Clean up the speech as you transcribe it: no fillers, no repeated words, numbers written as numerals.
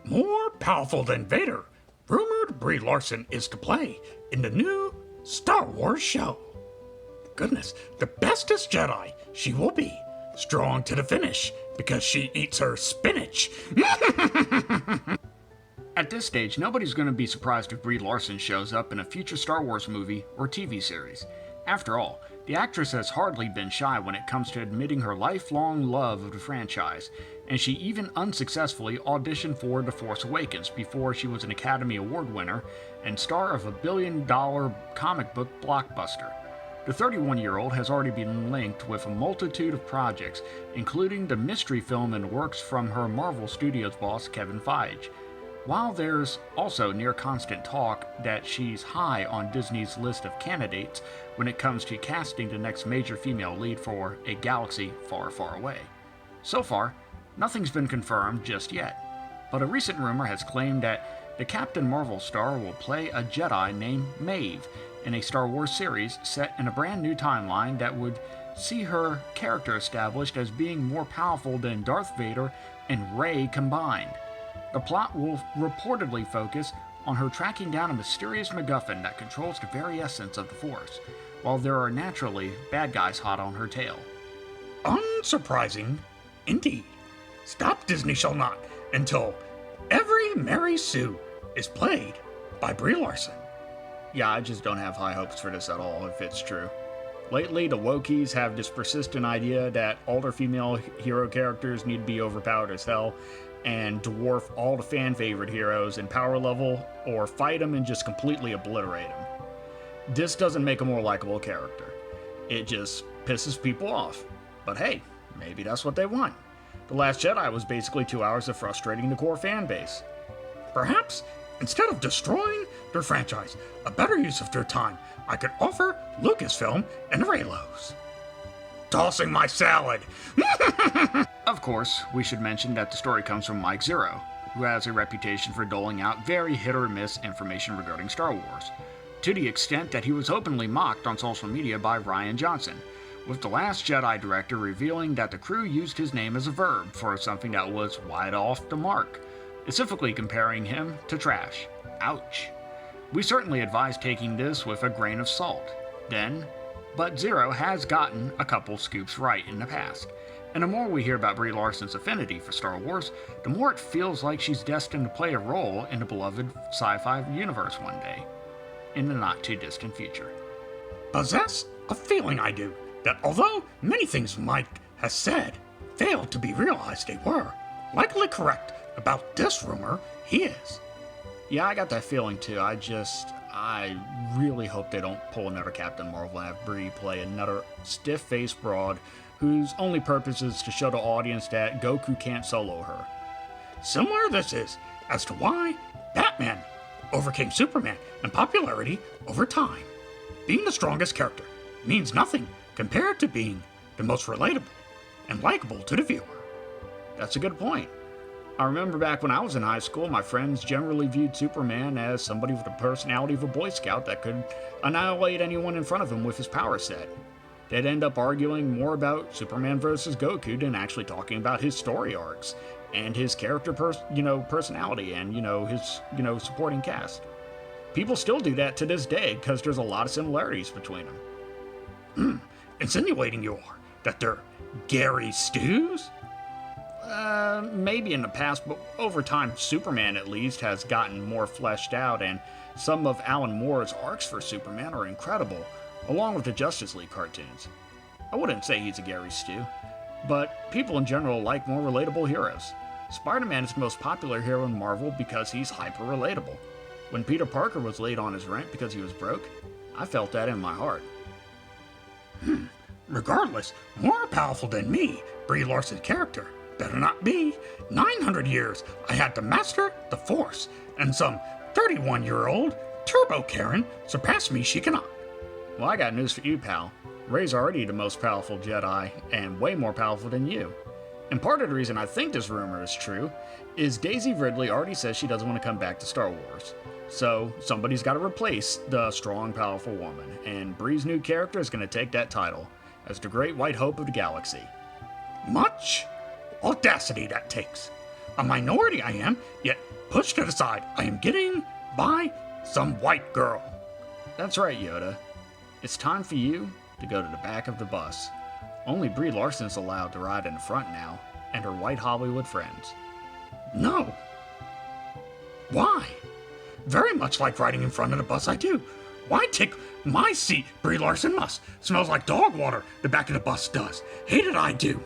more powerful than Vader, rumored Brie Larson is to play in the new Star Wars show. Goodness, the bestest Jedi she will be, strong to the finish because she eats her spinach. At this stage, nobody's going to be surprised if Brie Larson shows up in a future Star Wars movie or TV series. After all, the actress has hardly been shy when it comes to admitting her lifelong love of the franchise, and she even unsuccessfully auditioned for The Force Awakens before she was an Academy Award winner and star of a billion-dollar comic book blockbuster. The 31-year-old has already been linked with a multitude of projects, including the mystery film in the works from her Marvel Studios boss Kevin Feige. While there's also near constant talk that she's high on Disney's list of candidates when it comes to casting the next major female lead for a galaxy far, far away. So far, nothing's been confirmed just yet, but a recent rumor has claimed that the Captain Marvel star will play a Jedi named Maeve in a Star Wars series set in a brand new timeline that would see her character established as being more powerful than Darth Vader and Rey combined. The plot will reportedly focus on her tracking down a mysterious MacGuffin that controls the very essence of the Force, while there are naturally bad guys hot on her tail. Unsurprising, indeed. Stop Disney shall not until every Mary Sue is played by Brie Larson. Yeah, I just don't have high hopes for this at all, if it's true. Lately, the wokies have this persistent idea that older female hero characters need to be overpowered as hell and dwarf all the fan-favorite heroes in power level, or fight them and just completely obliterate them. This doesn't make a more likable character. It just pisses people off. But hey, maybe that's what they want. The Last Jedi was basically 2 hours of frustrating the core fan base. Perhaps, instead of destroying their franchise, a better use of their time, I could offer Lucasfilm and Raylos. Tossing my salad! Of course, we should mention that the story comes from Mike Zero, who has a reputation for doling out very hit-or-miss information regarding Star Wars, to the extent that he was openly mocked on social media by Rian Johnson, with The Last Jedi director revealing that the crew used his name as a verb for something that was wide off the mark, specifically comparing him to trash. Ouch. We certainly advise taking this with a grain of salt. But Zero has gotten a couple scoops right in the past. And the more we hear about Brie Larson's affinity for Star Wars, the more it feels like she's destined to play a role in the beloved sci-fi universe one day, in the not-too-distant future. Possess a feeling I do, that although many things Mike has said failed to be realized, they were likely correct about this rumor. He is. Yeah, I got that feeling too. I really hope they don't pull another Captain Marvel and have Brie play another stiff-faced broad whose only purpose is to show the audience that Goku can't solo her. Similar this is as to why Batman overcame Superman in popularity over time. Being the strongest character means nothing compared to being the most relatable and likable to the viewer. That's a good point. I remember back when I was in high school, my friends generally viewed Superman as somebody with the personality of a Boy Scout that could annihilate anyone in front of him with his power set. They'd end up arguing more about Superman versus Goku than actually talking about his story arcs and his character personality and, his, supporting cast. People still do that to this day because there's a lot of similarities between them. Insinuating you are that they're Gary Stews? Maybe in the past, but over time, Superman at least has gotten more fleshed out, and some of Alan Moore's arcs for Superman are incredible, along with the Justice League cartoons. I wouldn't say he's a Gary Stew, but people in general like more relatable heroes. Spider-Man is the most popular hero in Marvel because he's hyper-relatable. When Peter Parker was late on his rent because he was broke, I felt that in my heart. Regardless, more powerful than me, Brie Larson's character better not be. 900 years I had to master the Force, and some 31-year-old Turbo Karen surpassed me she cannot. Well, I got news for you, pal. Rey's already the most powerful Jedi, and way more powerful than you. And part of the reason I think this rumor is true is Daisy Ridley already says she doesn't want to come back to Star Wars. So somebody's got to replace the strong, powerful woman, and Brie's new character is going to take that title as the Great White Hope of the Galaxy. Much audacity that takes. A minority I am, yet pushed to the side. I am getting by some white girl. That's right, Yoda. It's time for you to go to the back of the bus. Only Brie Larson's allowed to ride in the front now, and her white Hollywood friends. No. Why? Very much like riding in front of the bus I do. Why take my seat? Brie Larson must. Smells like dog water, the back of the bus does. Hate it I do.